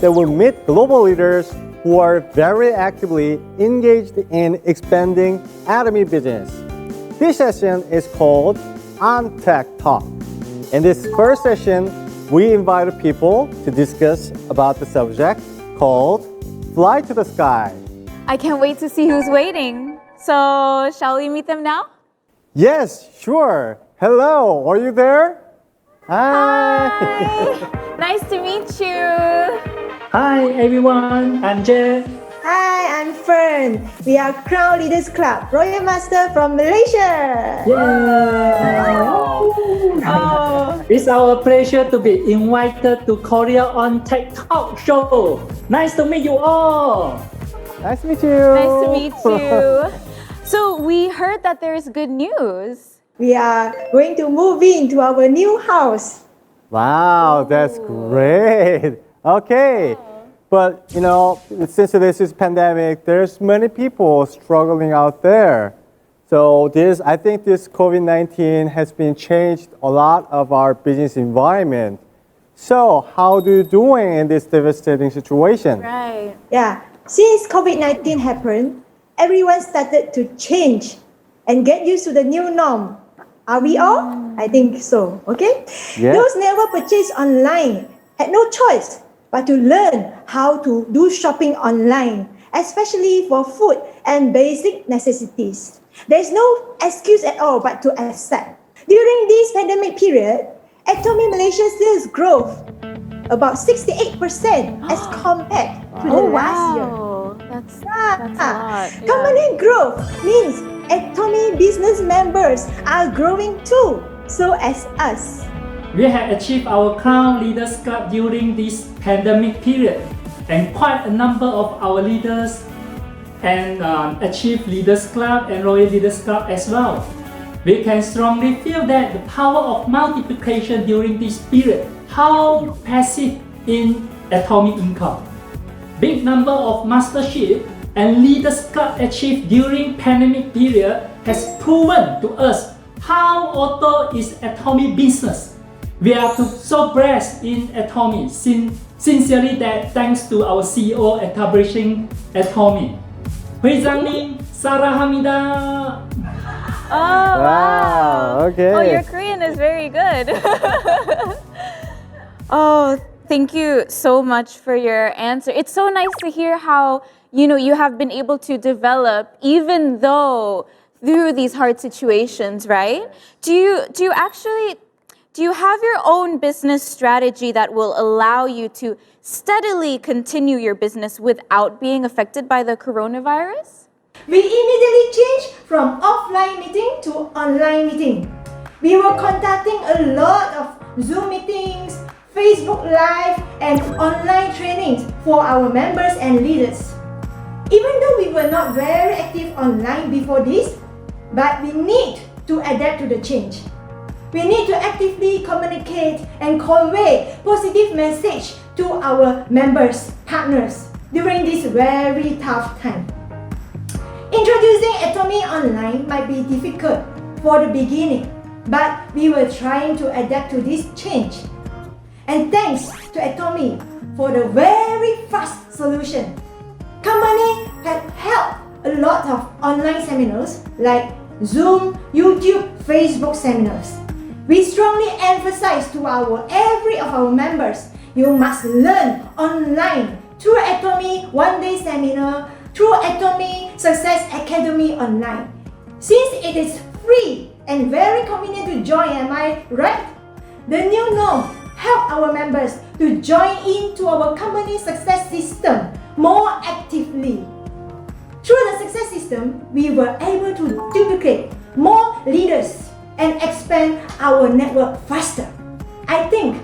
that will meet global leaders who are very actively engaged in expanding Atomy business. This session is called Ontact Talk. In this first session, we invited people to discuss about the subject called Fly to the Sky. I can't wait to see who's waiting. So, shall we meet them now? Yes, sure. Hello, are you there? Hi. Hi. Nice to meet you. Hi everyone, I'm Jac. Hi, I'm Fern. We are Crown Leaders Club, Royal Master from Malaysia. Yay! Oh. It's our pleasure to be invited to Korea Ontact Talk Show. Nice to meet you all. Nice to meet you. Nice to meet you. So, we heard that there's good news. We are going to move into our new house. Wow, that's great. Okay. But, since this is pandemic, there's many people struggling out there. So I think this COVID-19 has been changed a lot of our business environment. So how do you doing in this devastating situation? Right. Yeah, since COVID-19 happened, everyone started to change and get used to the new norm. Are we all? I think so, okay? Yeah. Those never purchased online had no choice but to learn how to do shopping online, especially for food and basic necessities. There's no excuse at all but to accept. During this pandemic period, Atomy Malaysia sales growth about 68% as compared to the last year. That's a lot. Company growth means Atomy business members are growing too, so as us. We have achieved our Crown Leaders Club during this pandemic period, and quite a number of our leaders and achieved Leaders Club and Royal Leaders Club as well. We can strongly feel that the power of multiplication during this period, how passive in Atomy income. Big number of mastership and Leaders Club achieved during pandemic period has proven to us how auto is Atomy business. We are so blessed in Atomy, sincerely that thanks to our CEO establishing Atomy. 회장님 사랑합니다. Oh, wow. Okay. Oh, your Korean is very good. Oh, thank you so much for your answer. It's so nice to hear how, you have been able to develop even though through these hard situations, right? Do you have your own business strategy that will allow you to steadily continue your business without being affected by the coronavirus? We immediately changed from offline meeting to online meeting. We were conducting a lot of Zoom meetings, Facebook Live, and online trainings for our members and leaders. Even though we were not very active online before this, but we need to adapt to the change. We need to actively communicate and convey positive message to our members, partners during this very tough time. Introducing Atomy online might be difficult for the beginning, but we were trying to adapt to this change. And thanks to Atomy for the very fast solution. Company have held a lot of online seminars like Zoom, YouTube, Facebook seminars. We strongly emphasize to every of our members, you must learn online through Atomy one-day seminar, through Atomy Success Academy online. Since it is free and very convenient to join, am I right? The new norm help our members to join into our company success system more actively. Through the success system, we were able to duplicate more leaders and expand our network faster. I think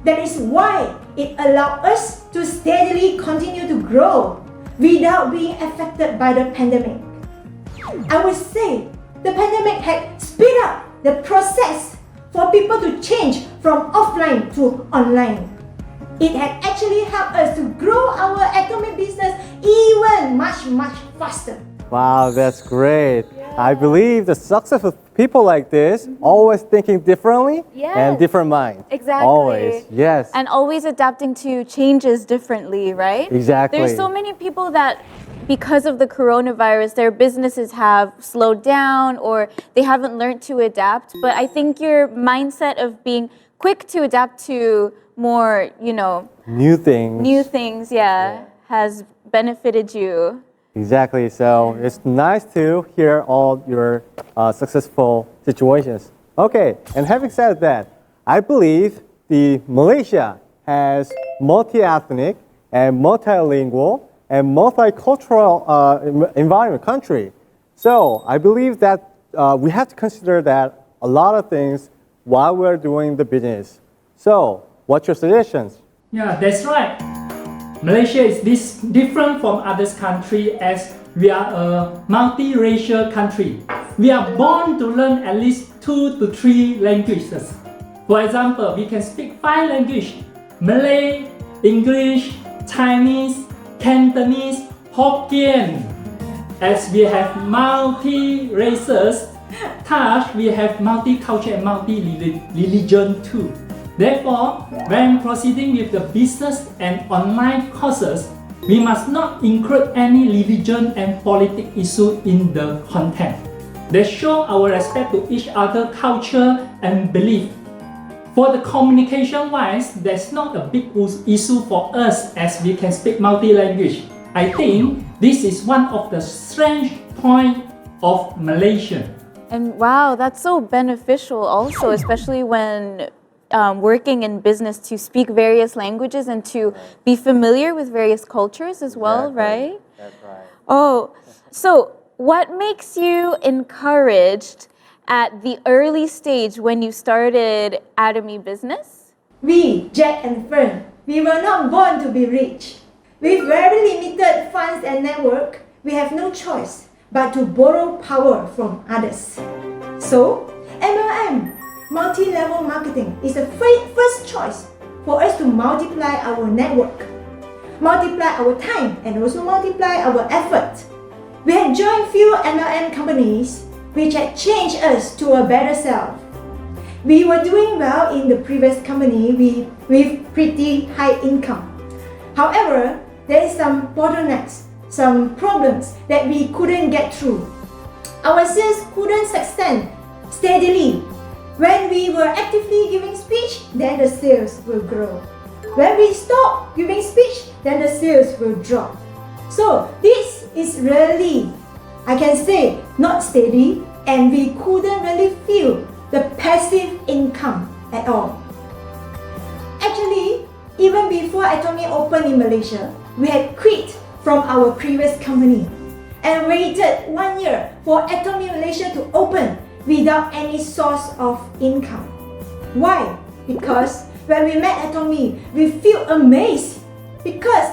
that is why it allowed us to steadily continue to grow without being affected by the pandemic. I would say the pandemic had speed up the process for people to change from offline to online. It had actually helped us to grow our Atomy business even much faster. Wow, that's great. I believe the success of people like this, always thinking differently and Yes. different mind. Exactly. Always, yes. And always adapting to changes differently, right? Exactly. There's so many people that, because of the coronavirus, their businesses have slowed down or they haven't learned to adapt. But I think your mindset of being quick to adapt to more, New things. has benefited you. Exactly. So it's nice to hear all your successful situations. Okay. And having said that, I believe the Malaysia has multi-ethnic and multilingual and multicultural environment country. So I believe that we have to consider that a lot of things while we're doing the business. So what's your suggestions? Yeah, that's right. Malaysia is different from other countries as we are a multiracial country. We are born to learn at least 2 to 3 languages. For example, we can speak 5 languages: Malay, English, Chinese, Cantonese, Hokkien. As we have multi-races, thus we have multi-culture and multi-religion too. Therefore, when proceeding with the business and online courses, we must not include any religion and politics issue in the content. They show our respect to each other culture and belief. For the communication wise, there's not a big issue for us as we can speak multi-language. I think this is one of the strength points of Malaysia. And wow, that's so beneficial also, especially when working in business, to speak various languages and to be familiar with various cultures as well, right? That's right. Oh, so what makes you encouraged at the early stage when you started Atomy business? We, Jac and Fenn, we were not born to be rich. With very limited funds and network, we have no choice but to borrow power from others. So, MLM, multi-level marketing, is the first choice for us to multiply our network, multiply our time, and also multiply our effort. We had joined few MLM companies which had changed us to a better self. We were doing well in the previous company with pretty high income. However, there is some bottlenecks, some problems that we couldn't get through. Our sales couldn't sustain steadily. When we were actively giving speech, then the sales will grow. When we stop giving speech, then the sales will drop. So this is really, I can say, not steady, and we couldn't really feel the passive income at all. Actually, even before Atomy opened in Malaysia, we had quit from our previous company and waited 1 year for Atomy Malaysia to open without any source of income. Why? Because when we met Atomy, we feel amazed because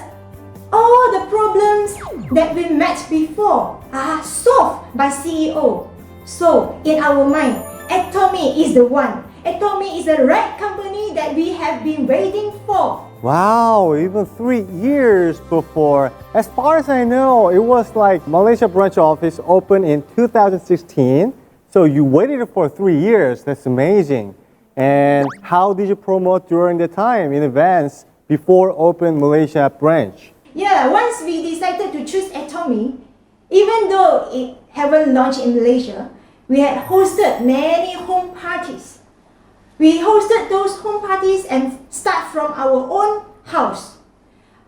all the problems that we met before are solved by CEO. So in our mind, Atomy is the one. Atomy is the right company that we have been waiting for. Wow, even 3 years before. As far as I know, it was like Malaysia branch office opened in 2016. So you waited for 3 years. That's amazing. And how did you promote during the time in advance before open Malaysia branch? Yeah, once we decided to choose Atomy, even though it haven't launched in Malaysia, we had hosted many home parties. We hosted those home parties and start from our own house.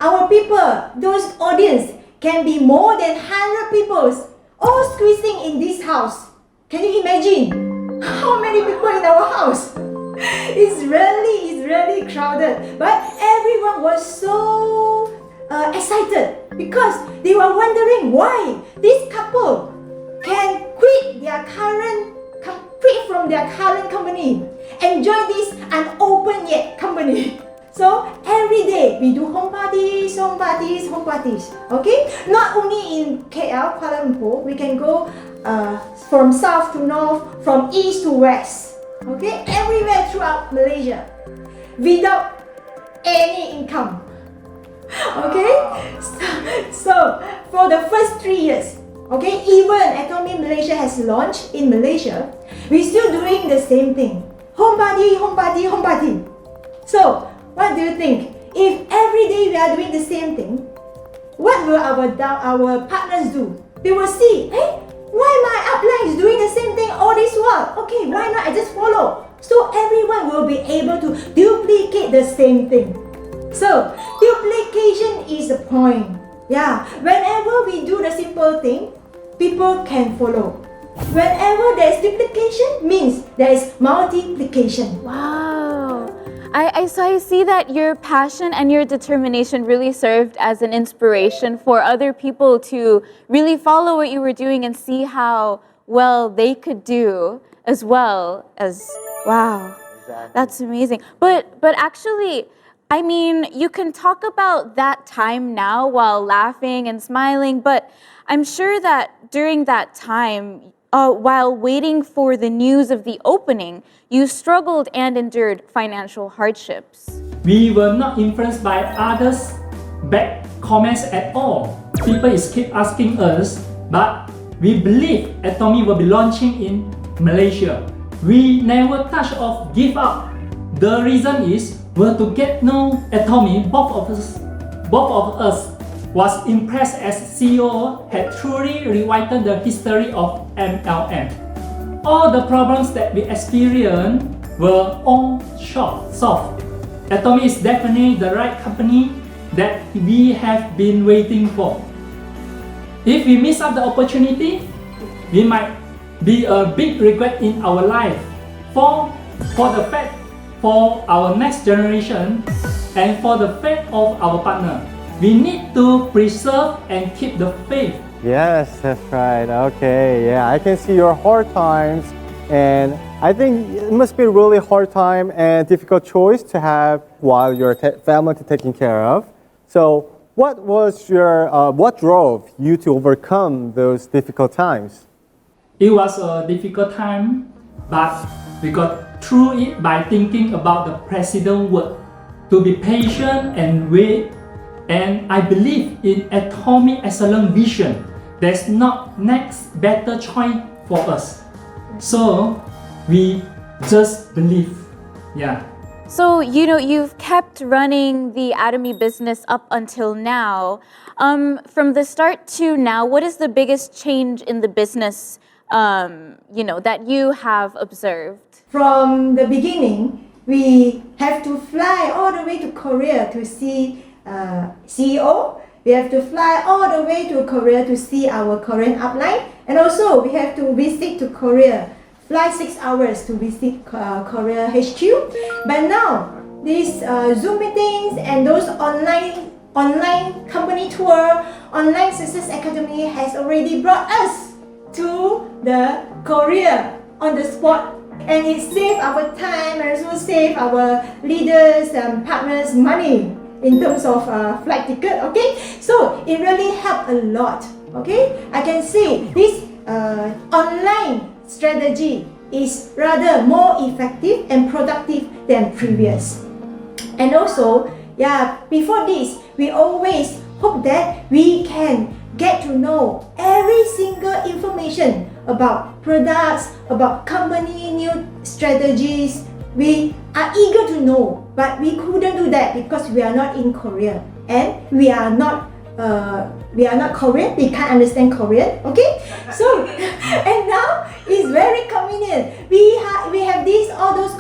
Our people, those audience, can be more than 100 people, all squeezing in this house. Can you imagine how many people in our house? It's really crowded. But everyone was so excited because they were wondering why this couple can quit from their current company and join this unopened yet company. So every day we do home parties. Okay, not only in KL, Kuala Lumpur, we can go from south to north, from east to west. Okay, everywhere throughout Malaysia without any income. Okay, so for the first 3 years, okay, even Atomy Malaysia has launched in Malaysia, we're still doing the same thing. Home party, home party, home party. So, what do you think? If every day we are doing the same thing, what will our partners do? They will see, hey, why my upline is doing the same thing all this while? Okay, why not I just follow? So everyone will be able to duplicate the same thing. So, duplication is the point. Yeah, whenever we do the simple thing, people can follow. Whenever there is duplication, means there is multiplication. Wow. So I see that your passion and your determination really served as an inspiration for other people to really follow what you were doing and see how well they could do as well as, wow, exactly. That's amazing. But actually, I mean, you can talk about that time now while laughing and smiling, but I'm sure that during that time, while waiting for the news of the opening, you struggled and endured financial hardships. We were not influenced by others' bad comments at all. People keep asking us, but we believe Atomy will be launching in Malaysia. We never touch or give up. The reason is we're to get know Atomy. Both of us was impressed as CEO had truly rewritten the history of MLM. All the problems that we experienced were all solved. Atomy is definitely the right company that we have been waiting for. If we miss out the opportunity, we might be a big regret in our life for our next generation and for the fate of our partner. We need to preserve and keep the faith. Yes, that's right. Okay, yeah, I can see your hard times, and I think it must be a really hard time and difficult choice to have while your family is taken care of. So, what drove you to overcome those difficult times? It was a difficult time, but we got through it by thinking about the president's word, to be patient and wait. And I believe in Atomy excellent vision. There's not next better choice for us. So we just believe. Yeah. So, you've kept running the Atomy business up until now. From the start to now, what is the biggest change in the business, that you have observed? From the beginning, we have to fly all the way to Korea to see CEO. We have to fly all the way to Korea to see our Korean upline, and also we have to visit to Korea, fly 6 hours to visit Korea HQ. But now these Zoom meetings and those online company tour, online success academy has already brought us to the Korea on the spot, and it saved our time and also saved our leaders and partners money in terms of flight ticket. Okay, so it really helped a lot. Okay, I can say this online strategy is rather more effective and productive than previous. And also, before this, we always hope that we can get to know every single information about products, about company new strategies. We are eager to know, but we couldn't do that because we are not in Korea and we are not Korean. We can't understand Korean. Okay, so and now it's very convenient. We have all those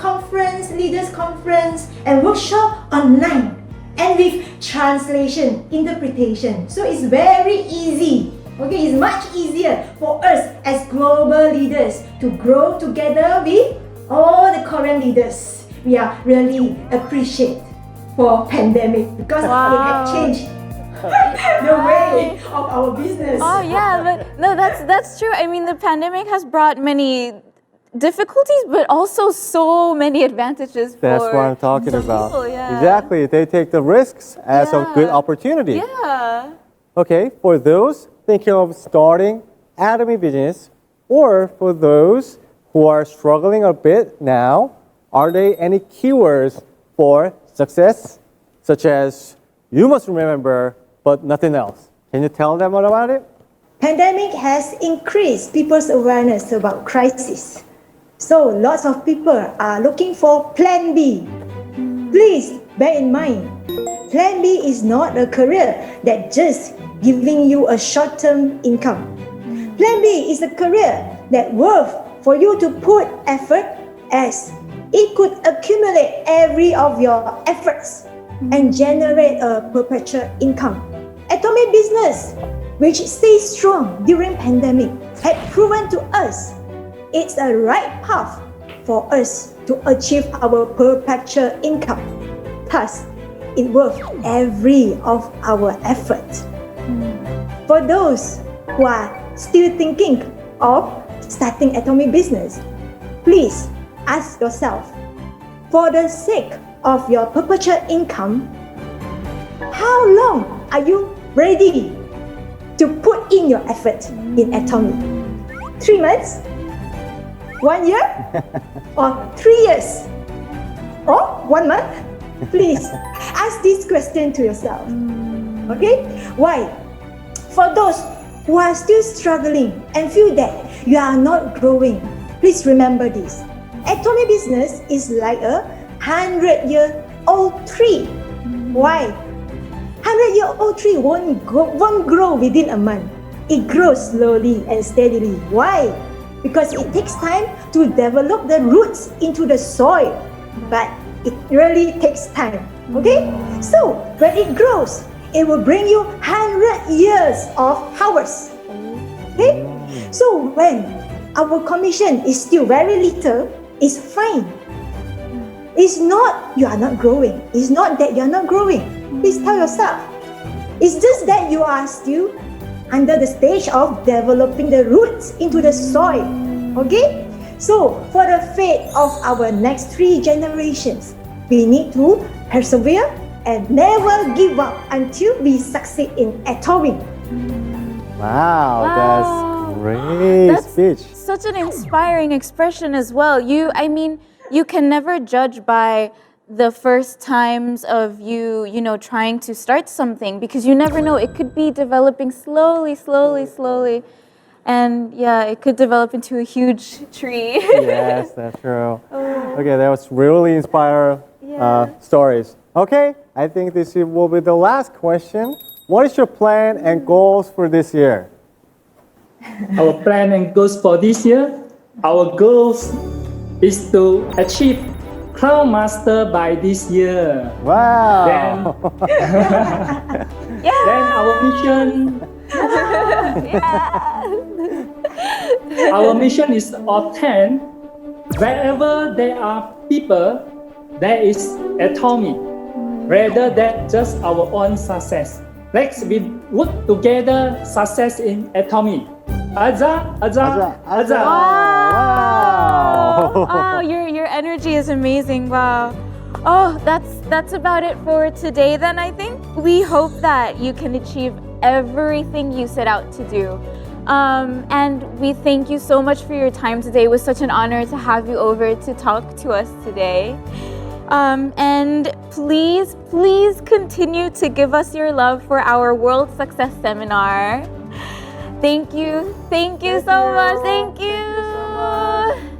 leaders conference and workshop online and with translation, interpretation. So it's very easy. Okay, it's much easier for us as global leaders to grow together with all the Korean leaders. We are really appreciate for pandemic because it had changed the way of our business. Oh yeah, but no, that's true. I mean, the pandemic has brought many difficulties, but also so many advantages for That's what I'm talking some about. people, yeah. Exactly, they take the risks as a good opportunity. Yeah. Okay, for those thinking of starting Atomy business, or for those who are struggling a bit now, are there any keywords for success, such as you must remember, but nothing else? Can you tell them about it? Pandemic has increased people's awareness about crisis. So lots of people are looking for Plan B. Please bear in mind, Plan B is not a career that just giving you a short-term income. Plan B is a career that worth for you to put effort, as it could accumulate every of your efforts and generate a perpetual income. Atomy business, which stays strong during pandemic, had proven to us it's a right path for us to achieve our perpetual income. Thus, it worth every of our effort. For those who are still thinking of starting Atomy business, please ask yourself, for the sake of your perpetual income, how long are you ready to put in your effort in Atomy? 3 months? 1 year? Or 3 years? Or 1 month? Please ask this question to yourself. Okay? Why? For those who are still struggling and feel that you are not growing, please remember this. Atomy business is like a 100-year-old tree. Why? 100-year-old tree won't grow within a month. It grows slowly and steadily. Why? Because it takes time to develop the roots into the soil. But it really takes time. Okay? So when it grows, it will bring you 100 years of harvest. Okay? So when our commission is still very little, it's fine. It's not you are not growing. It's not that you are not growing. Please tell yourself. It's just that you are still under the stage of developing the roots into the soil. Okay? So for the fate of our next 3 generations, we need to persevere and never give up until we succeed in Atomy. Wow, that's great That's speech. such an inspiring expression as well. You can never judge by the first times of you trying to start something, because you never know. It could be developing slowly. And yeah, it could develop into a huge tree. Yes, that's true. Okay, that was really inspiring stories. Okay, I think this will be the last question. What is your plan and goals for this year? Our plan and goals for this year, our goals is to achieve Crown Master by this year. Wow. Then our mission, our mission is to obtain wherever there are people, there is Atomy, rather than just our own success. Let's be work together success in Atomy. Aja. Wow, your energy is amazing. Wow. Oh, that's about it for today then, I think. We hope that you can achieve everything you set out to do. And we thank you so much for your time today. It was such an honor to have you over to talk to us today. And please continue to give us your love for our World Success Seminar. Thank you so much. Thank you.